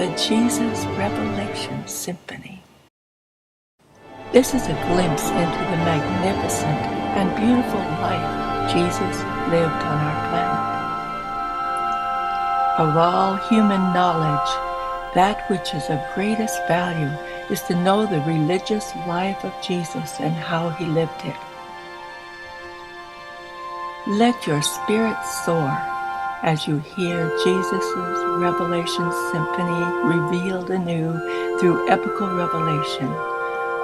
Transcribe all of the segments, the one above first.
The Jesus Revelation Symphony. This is a glimpse into the magnificent and beautiful life Jesus lived on our planet. Of all human knowledge, that which is of greatest value is to know the religious life of Jesus and how he lived it. Let your spirit soar as you hear Jesus' Revelation Symphony revealed anew through epical revelation,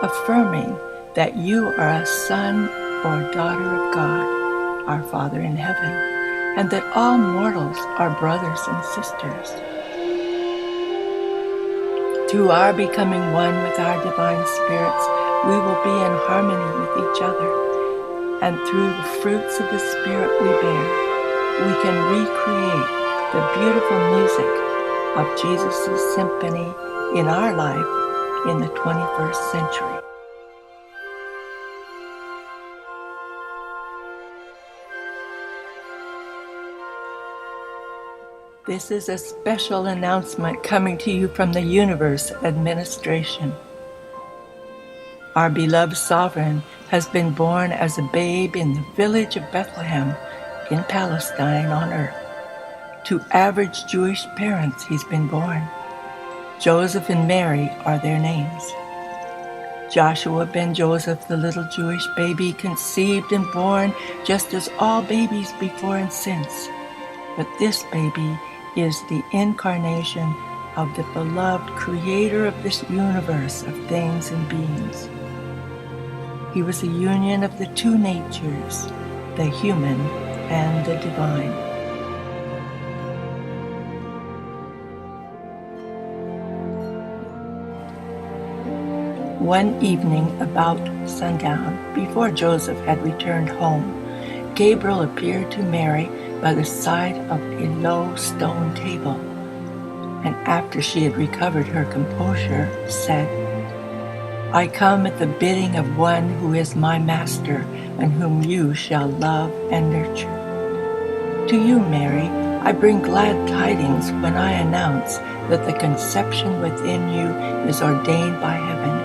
affirming that you are a son or daughter of God, our Father in heaven, and that all mortals are brothers and sisters. Through our becoming one with our divine spirits, we will be in harmony with each other, and through the fruits of the Spirit we bear, we can recreate the beautiful music of Jesus' symphony in our life in the 21st century. This is a special announcement coming to you from the Universe Administration. Our beloved Sovereign has been born as a babe in the village of Bethlehem in Palestine on earth. To average Jewish parents he's been born. Joseph and Mary are their names. Joshua ben Joseph, the little Jewish baby, conceived and born just as all babies before and since. But this baby is the incarnation of the beloved creator of this universe of things and beings. He was a union of the two natures, the human and the divine. One evening about sundown, before Joseph had returned home, Gabriel appeared to Mary by the side of a low stone table, and after she had recovered her composure, said, "I come at the bidding of one who is my master, and whom you shall love and nurture. To you, Mary, I bring glad tidings when I announce that the conception within you is ordained by heaven,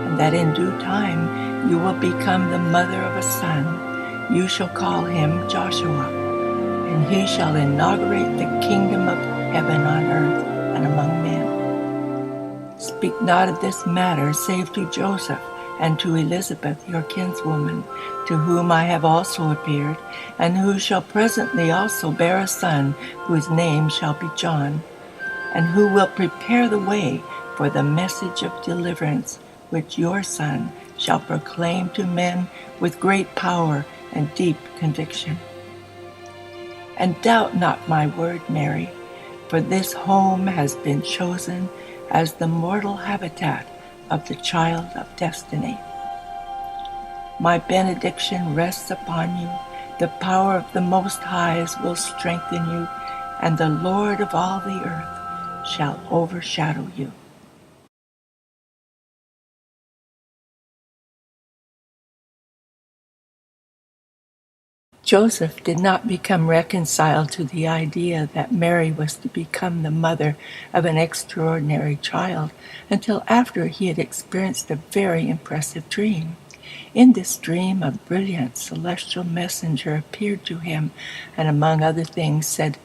and that in due time you will become the mother of a son. You shall call him Joshua, and he shall inaugurate the kingdom of heaven on earth and among men. Speak not of this matter save to Joseph and to Elizabeth your kinswoman, to whom I have also appeared, and who shall presently also bear a son, whose name shall be John, and who will prepare the way for the message of deliverance, which your Son shall proclaim to men with great power and deep conviction. And doubt not my word, Mary, for this home has been chosen as the mortal habitat of the child of destiny. My benediction rests upon you. The power of the Most Highs will strengthen you, and the Lord of all the earth shall overshadow you." Joseph did not become reconciled to the idea that Mary was to become the mother of an extraordinary child until after he had experienced a very impressive dream. In this dream, a brilliant celestial messenger appeared to him and, among other things, said,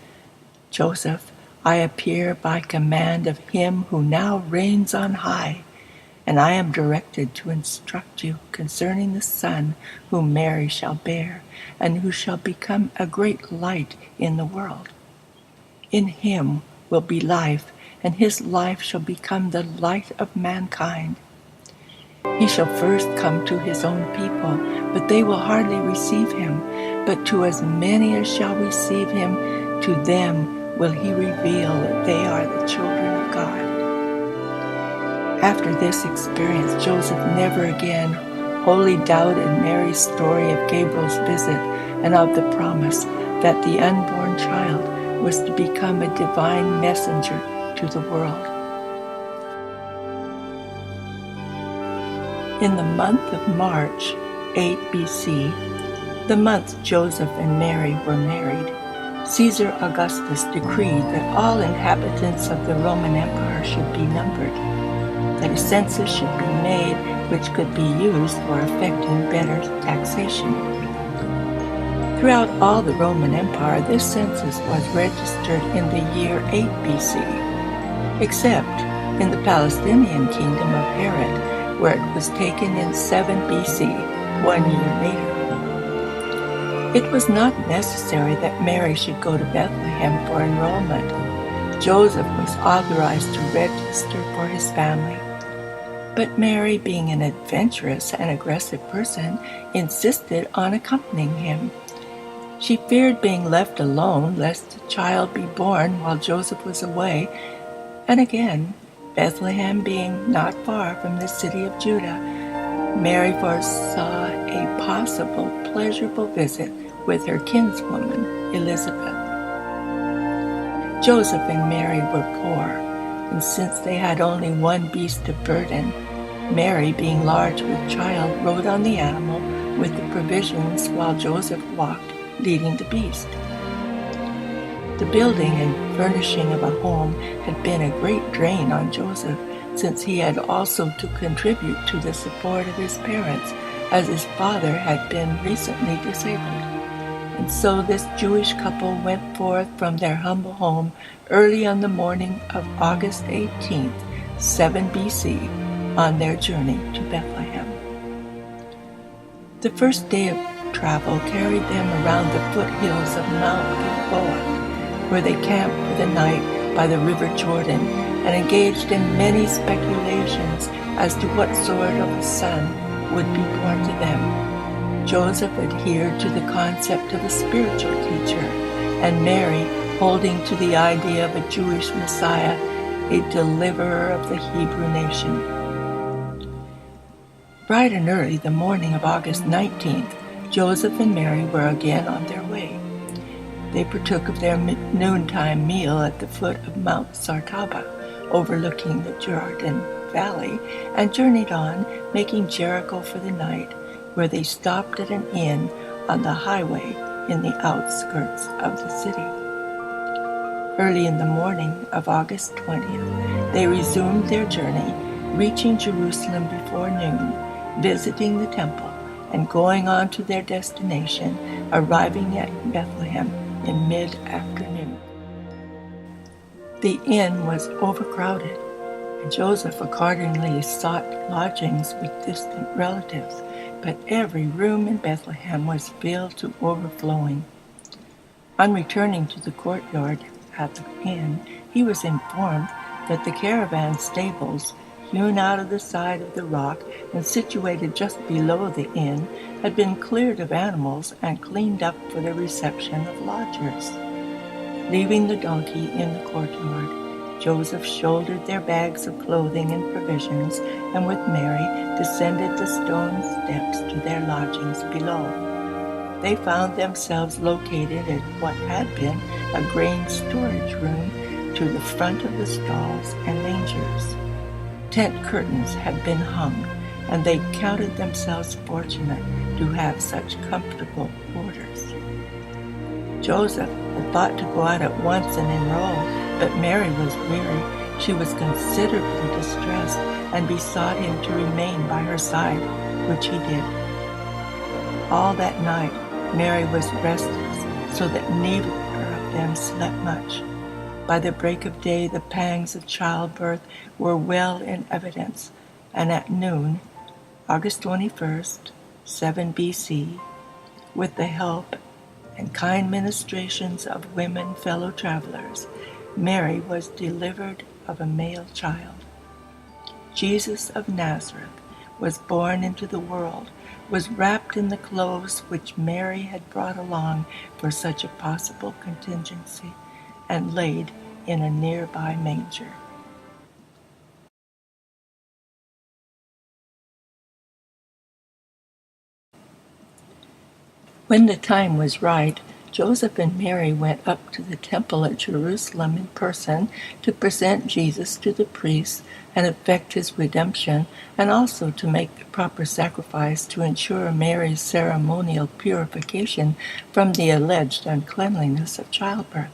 "Joseph, I appear by command of him who now reigns on high, and I am directed to instruct you concerning the Son whom Mary shall bear, and who shall become a great light in the world. In him will be life, and his life shall become the light of mankind. He shall first come to his own people, but they will hardly receive him. But to as many as shall receive him, to them will he reveal that they are the children of God." After this experience, Joseph never again wholly doubted Mary's story of Gabriel's visit and of the promise that the unborn child was to become a divine messenger to the world. In the month of March, 8 BC, the month Joseph and Mary were married, Caesar Augustus decreed that all inhabitants of the Roman Empire should be numbered, that a census should be made which could be used for effecting better taxation. Throughout all the Roman Empire, this census was registered in the year 8 BC, except in the Palestinian kingdom of Herod, where it was taken in 7 BC, 1 year later. It was not necessary that Mary should go to Bethlehem for enrollment. Joseph was authorized to register for his family. But Mary, being an adventurous and aggressive person, insisted on accompanying him. She feared being left alone lest the child be born while Joseph was away, and again, Bethlehem being not far from the city of Judah, Mary foresaw a possible pleasurable visit with her kinswoman Elizabeth. Joseph and Mary were poor, and since they had only one beast of burden, Mary, being large with child, rode on the animal with the provisions while Joseph walked, leading the beast. The building and furnishing of a home had been a great drain on Joseph, since he had also to contribute to the support of his parents, as his father had been recently disabled. And so this Jewish couple went forth from their humble home early on the morning of August 18th, 7 BC, on their journey to Bethlehem. The first day of travel carried them around the foothills of Mount Gilboa, where they camped for the night by the river Jordan and engaged in many speculations as to what sort of a son would be born to them. Joseph adhered to the concept of a spiritual teacher, and Mary holding to the idea of a Jewish Messiah, a deliverer of the Hebrew nation. Bright and early the morning of August 19th, Joseph and Mary were again on their way. They partook of their noontime meal at the foot of Mount Sartaba, overlooking the Jordan Valley, and journeyed on, making Jericho for the night, where they stopped at an inn on the highway in the outskirts of the city. Early in the morning of August 20th, they resumed their journey, reaching Jerusalem before noon, visiting the temple, and going on to their destination, arriving at Bethlehem in mid-afternoon. The inn was overcrowded, and Joseph accordingly sought lodgings with distant relatives, but every room in Bethlehem was filled to overflowing. On returning to the courtyard at the inn, he was informed that the caravan stables, hewn out of the side of the rock and situated just below the inn, had been cleared of animals and cleaned up for the reception of lodgers. Leaving the donkey in the courtyard, Joseph shouldered their bags of clothing and provisions, and with Mary descended the stone steps to their lodgings below. They found themselves located at what had been a grain storage room to the front of the stalls and mangers. Tent curtains had been hung, and they counted themselves fortunate to have such comfortable quarters. Joseph had thought to go out at once and enroll, but Mary was weary. She was considerably distressed and besought him to remain by her side, which he did. All that night Mary was restless, so that neither of them slept much. By the break of day the pangs of childbirth were well in evidence, and at noon, August 21st, 7 BC, with the help and kind ministrations of women fellow travelers, Mary was delivered of a male child. Jesus of Nazareth was born into the world, was wrapped in the clothes which Mary had brought along for such a possible contingency, and laid in a nearby manger. When the time was right, Joseph and Mary went up to the temple at Jerusalem in person to present Jesus to the priests and effect his redemption, and also to make the proper sacrifice to ensure Mary's ceremonial purification from the alleged uncleanliness of childbirth.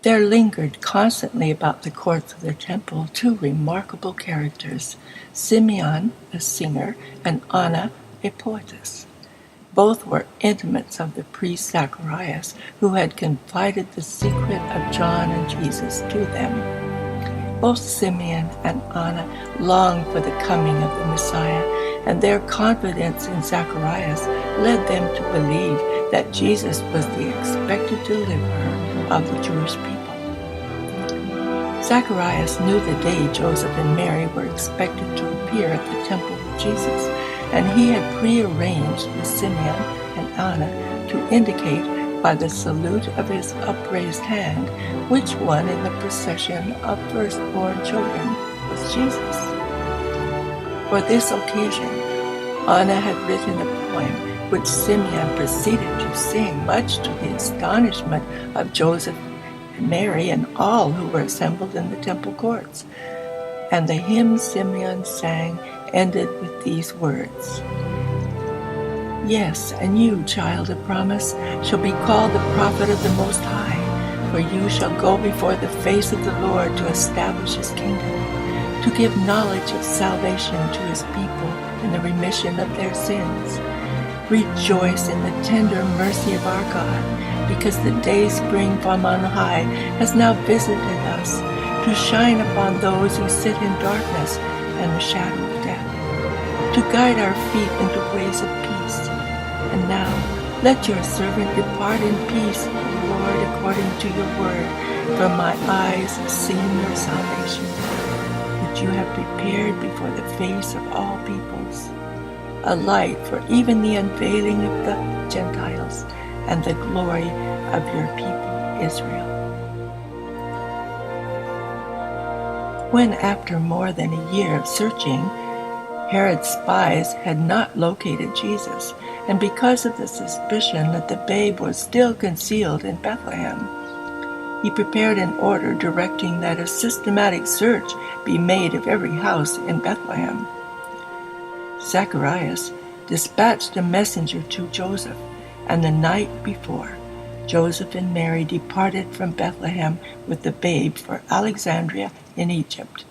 There lingered constantly about the courts of the temple two remarkable characters, Simeon, a singer, and Anna, a poetess. Both were intimates of the priest Zacharias, who had confided the secret of John and Jesus to them. Both Simeon and Anna longed for the coming of the Messiah, and their confidence in Zacharias led them to believe that Jesus was the expected deliverer of the Jewish people. Zacharias knew the day Joseph and Mary were expected to appear at the temple with Jesus, and he had prearranged with Simeon and Anna to indicate by the salute of his upraised hand which one in the procession of firstborn children was Jesus. For this occasion, Anna had written a poem which Simeon proceeded to sing, much to the astonishment of Joseph and Mary and all who were assembled in the temple courts. And the hymn Simeon sang ended with these words: "Yes, and you, child of promise, shall be called the prophet of the Most High, for you shall go before the face of the Lord to establish his kingdom, to give knowledge of salvation to his people and the remission of their sins. Rejoice in the tender mercy of our God, because the day spring from on high has now visited us, to shine upon those who sit in darkness and the shadow of death, to guide our feet into ways of peace. And now let your servant depart in peace, Lord, according to your word, for my eyes have seen your salvation, which you have prepared before the face of all peoples, a light for even the unveiling of the Gentiles, and the glory of your people Israel." When, after more than a year of searching, Herod's spies had not located Jesus, and because of the suspicion that the babe was still concealed in Bethlehem, he prepared an order directing that a systematic search be made of every house in Bethlehem. Zacharias dispatched a messenger to Joseph, and the night before, Joseph and Mary departed from Bethlehem with the babe for Alexandria in Egypt.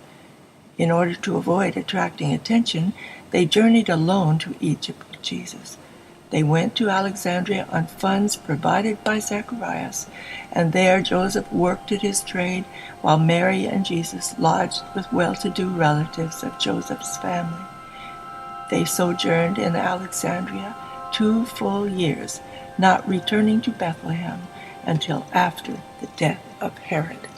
In order to avoid attracting attention, they journeyed alone to Egypt with Jesus. They went to Alexandria on funds provided by Zacharias, and there Joseph worked at his trade, while Mary and Jesus lodged with well-to-do relatives of Joseph's family. They sojourned in Alexandria 2 full years, not returning to Bethlehem until after the death of Herod.